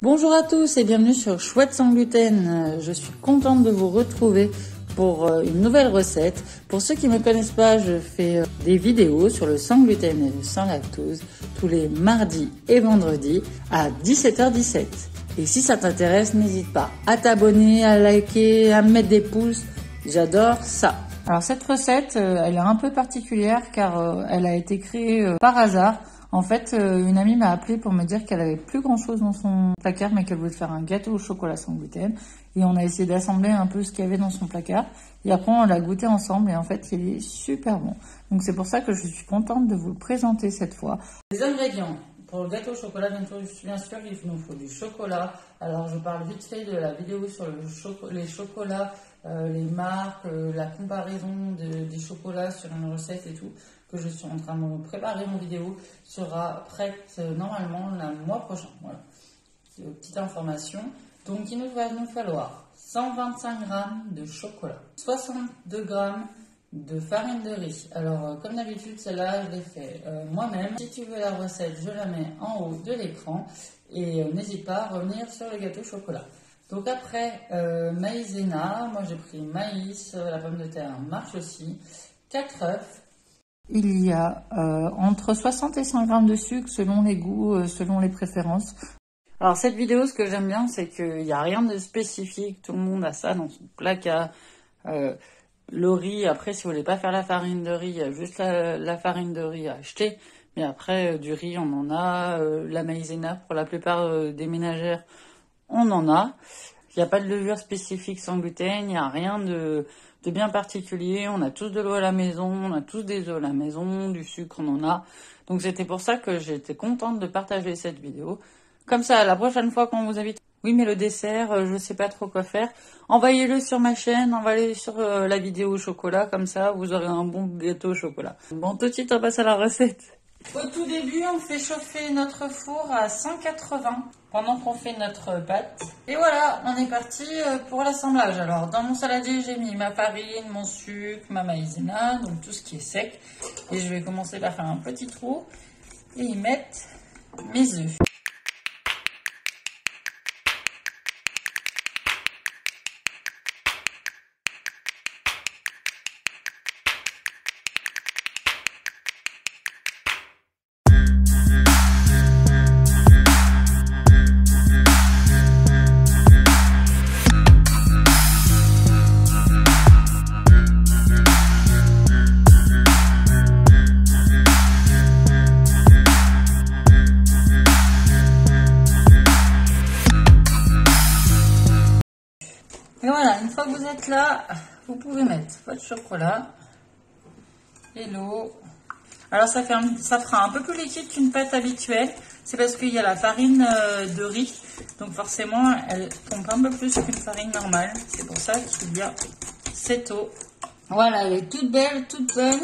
Bonjour à tous et bienvenue sur Chouette sans gluten. Je suis contente de vous retrouver pour une nouvelle recette. Pour ceux qui ne me connaissent pas, je fais des vidéos sur le sans gluten et le sans lactose tous les mardis et vendredis à 17h17. Et si ça t'intéresse, n'hésite pas à t'abonner, à liker, à me mettre des pouces. J'adore ça. Alors cette recette, elle est un peu particulière car elle a été créée par hasard. En fait, une amie m'a appelé pour me dire qu'elle avait plus grand chose dans son placard, mais qu'elle voulait faire un gâteau au chocolat sans gluten. Et on a essayé d'assembler un peu ce qu'il y avait dans son placard. Et après, on l'a goûté ensemble et en fait, il est super bon. Donc c'est pour ça que je suis contente de vous le présenter cette fois. Les ingrédients pour le gâteau au chocolat, bien sûr, il nous faut du chocolat. Alors je parle vite fait de la vidéo sur les chocolats, les marques, la comparaison des chocolats sur une recette et tout, que je suis en train de me préparer. Mon vidéo sera prête normalement le mois prochain. Voilà, petite information. Donc il va nous falloir 125 g de chocolat, 62 g de farine de riz. Alors comme d'habitude, celle-là je l'ai fait moi-même. Si tu veux la recette, je la mets en haut de l'écran et n'hésite pas à revenir sur le gâteau au chocolat. Donc après, maïzena, moi j'ai pris maïs, la pomme de terre marche aussi, 4 œufs. Il y a entre 60 et 100 g de sucre selon les goûts, selon les préférences. Alors cette vidéo, ce que j'aime bien, c'est qu'il n'y a rien de spécifique, tout le monde a ça dans son placard. Le riz, après si vous voulez pas faire la farine de riz, il y a juste la farine de riz à acheter. Mais après du riz, on en a, la maïzena pour la plupart des ménagères, on en a. Il n'y a pas de levure spécifique sans gluten, il n'y a rien de bien particulier. On a tous de l'eau à la maison, on a tous des œufs à la maison, du sucre, on en a. Donc c'était pour ça que j'étais contente de partager cette vidéo. Comme ça, la prochaine fois qu'on vous invite, oui mais le dessert, je sais pas trop quoi faire, envoyez-le sur ma chaîne, envoyez-le sur la vidéo au chocolat, comme ça vous aurez un bon gâteau au chocolat. Bon, tout de suite on passe à la recette. Au tout début, on fait chauffer notre four à 180 pendant qu'on fait notre pâte. Et voilà, on est parti pour l'assemblage. Alors, dans mon saladier, j'ai mis ma farine, mon sucre, ma maïzena, donc tout ce qui est sec. Et je vais commencer par faire un petit trou et y mettre mes œufs. Et voilà, une fois que vous êtes là, vous pouvez mettre votre chocolat et l'eau. Alors ça fera un peu plus liquide qu'une pâte habituelle. C'est parce qu'il y a la farine de riz. Donc forcément, elle pompe un peu plus qu'une farine normale. C'est pour ça qu'il y a cette eau. Voilà, elle est toute belle, toute bonne.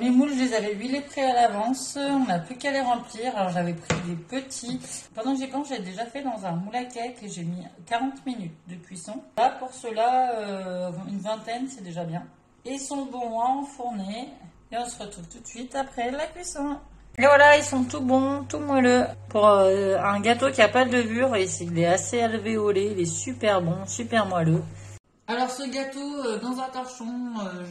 Mes moules, je les avais huilés prêts à l'avance. On n'a plus qu'à les remplir. Alors j'avais pris des petits. Pendant que j'y pense, j'ai déjà fait dans un moule à cake et j'ai mis 40 minutes de cuisson. Là, pour ceux-là, une vingtaine, c'est déjà bien. Et ils sont bons à enfourner. Et on se retrouve tout de suite après la cuisson. Et voilà, ils sont tout bons, tout moelleux. Pour un gâteau qui n'a pas de levure, il est assez alvéolé. Il est super bon, super moelleux. Alors ce gâteau dans un torchon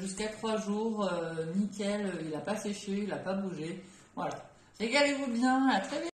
jusqu'à 3 jours, nickel, il n'a pas séché, il n'a pas bougé. Voilà, régalez-vous bien, à très vite.